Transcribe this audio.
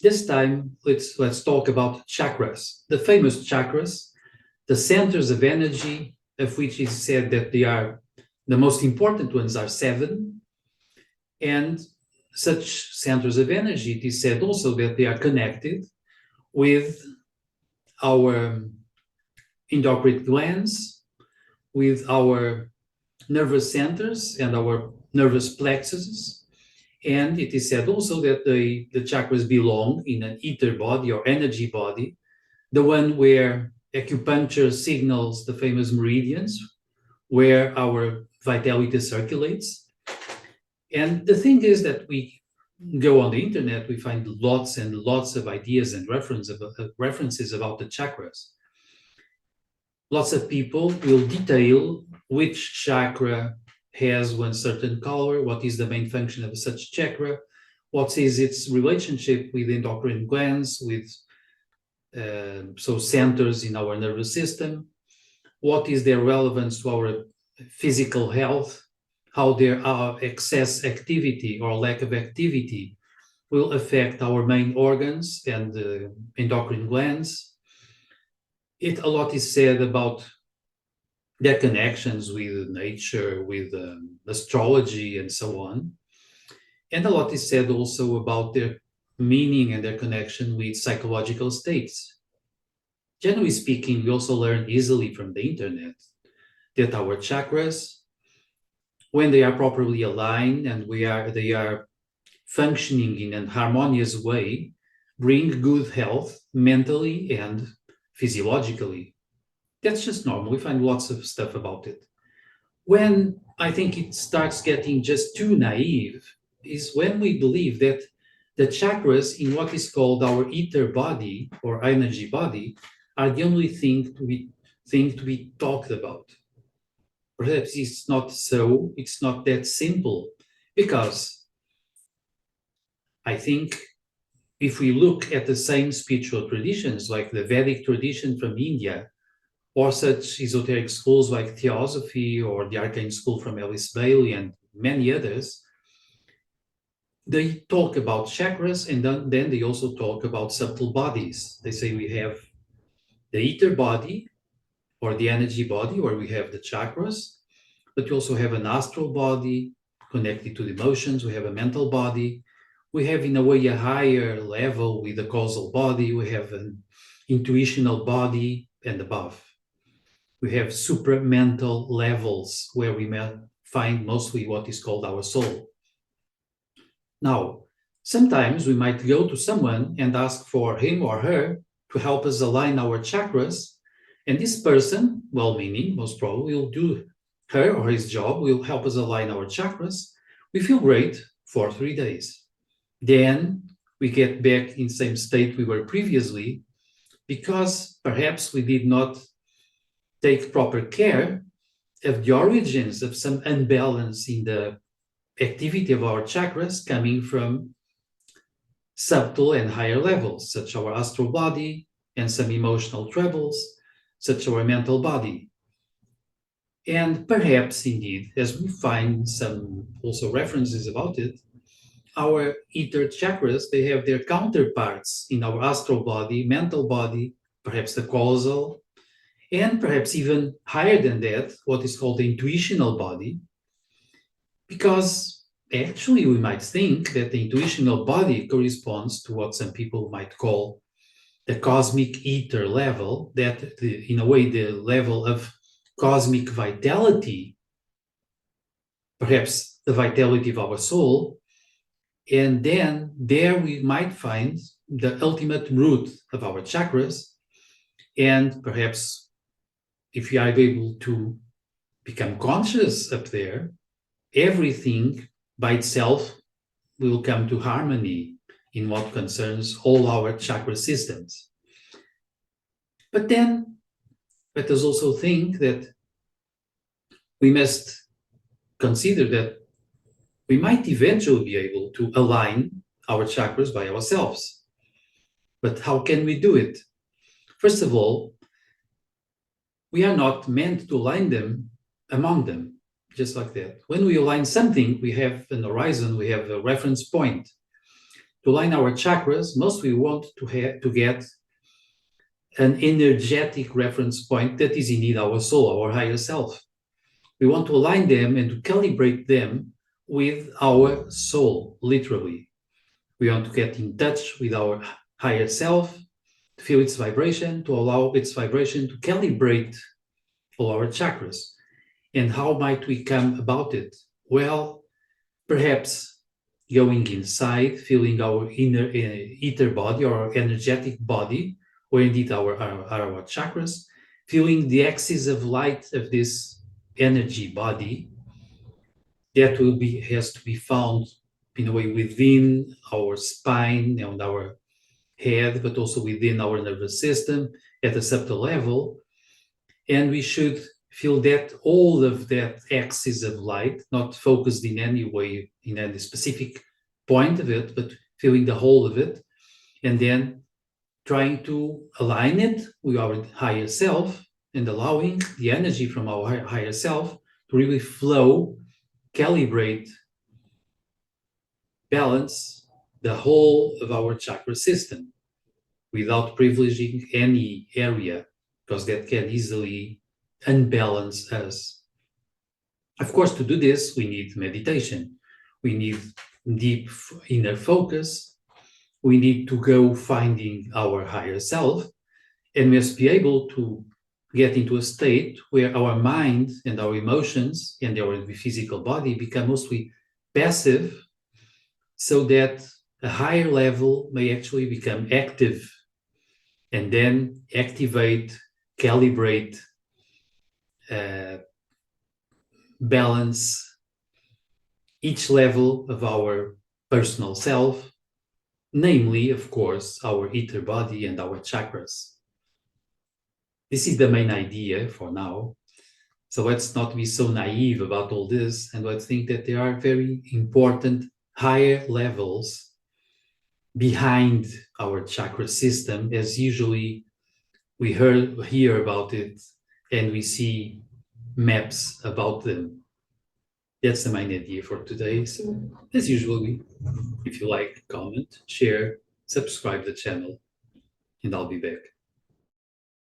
This time, let's talk about chakras, the famous chakras, the centers of energy, of which is said that they are the most important ones are seven, and such centers of energy, it is said also that they are connected with our endocrine glands, with our nervous centers and our nervous plexuses. And it is said also that the chakras belong in an ether body or energy body, the one where acupuncture signals the famous meridians, where our vitality circulates. And the thing is that we go on the internet, we find lots and lots of ideas and references about the chakras. Lots of people will detail which chakra has one certain color, what is the main function of such chakra, what is its relationship with endocrine glands, with centers in our nervous system, what is their relevance to our physical health, how their excess activity or lack of activity will affect our main organs and endocrine glands. A lot is said about their connections with nature, with astrology, and so on. And a lot is said also about their meaning and their connection with psychological states. Generally speaking, we also learn easily from the internet that our chakras, when they are properly aligned and they are functioning in a harmonious way, bring good health mentally and physiologically. That's just normal. We find lots of stuff about it. When I think it starts getting just too naive is when we believe that the chakras in what is called our ether body or energy body are the only thing to be talked about. Perhaps it's not so, it's not that simple, because I think if we look at the same spiritual traditions, like the Vedic tradition from India, or such esoteric schools like Theosophy or the Arcane School from Alice Bailey and many others, they talk about chakras, and then they also talk about subtle bodies. They say we have the ether body or the energy body where we have the chakras, but we also have an astral body connected to the emotions. We have a mental body. We have, in a way, a higher level with the causal body. We have an intuitional body and above. We have supramental levels where we find mostly what is called our soul. Now, sometimes we might go to someone and ask for him or her to help us align our chakras, and this person, well-meaning, most probably, will do her or his job, will help us align our chakras. We feel great for 3 days. Then we get back in the same state we were previously, because perhaps we did not take proper care of the origins of some imbalance in the activity of our chakras coming from subtle and higher levels, such as our astral body, and some emotional troubles, such as our mental body. And perhaps, indeed, as we find some also references about it, our ether chakras, they have their counterparts in our astral body, mental body, perhaps the causal, and perhaps even higher than that, what is called the intuitional body, because actually we might think that the intuitional body corresponds to what some people might call the cosmic ether level, that in a way the level of cosmic vitality, perhaps the vitality of our soul, and then there we might find the ultimate root of our chakras, and perhaps if we are able to become conscious up there, everything by itself will come to harmony in what concerns all our chakra systems. But then let us also think that we must consider that we might eventually be able to align our chakras by ourselves. But how can we do it? First of all, we are not meant to align them among them, just like that. When we align something, we have an horizon, we have a reference point. To align our chakras, most we want to get an energetic reference point that is indeed our soul, our higher self. We want to align them and to calibrate them with our soul, literally. We want to get in touch with our higher self, to feel its vibration, to allow its vibration to calibrate all our chakras. And how might we come about it? Well, perhaps going inside, feeling our inner ether body or energetic body, or indeed our chakras, feeling the axis of light of this energy body that has to be found in a way within our spine and our head, but also within our nervous system at a subtle level. And we should feel that all of that axis of light, not focused in any way, in any specific point of it, but feeling the whole of it, and then trying to align it with our higher self and allowing the energy from our higher self to really flow, calibrate, balance the whole of our chakra system without privileging any area, because that can easily unbalance us. Of course, to do this, we need meditation. We need deep inner focus. We need to go finding our higher self, and we must be able to get into a state where our mind and our emotions and our physical body become mostly passive, so that a higher level may actually become active and then activate, calibrate, balance each level of our personal self, namely, of course, our ether body and our chakras. This is the main idea for now. So let's not be so naive about all this, and let's think that there are very important higher levels behind our chakra system, as usually we hear about it and we see maps about them. That's the main idea for today. So as usually, if you like, comment, share, subscribe the channel, and I'll be back.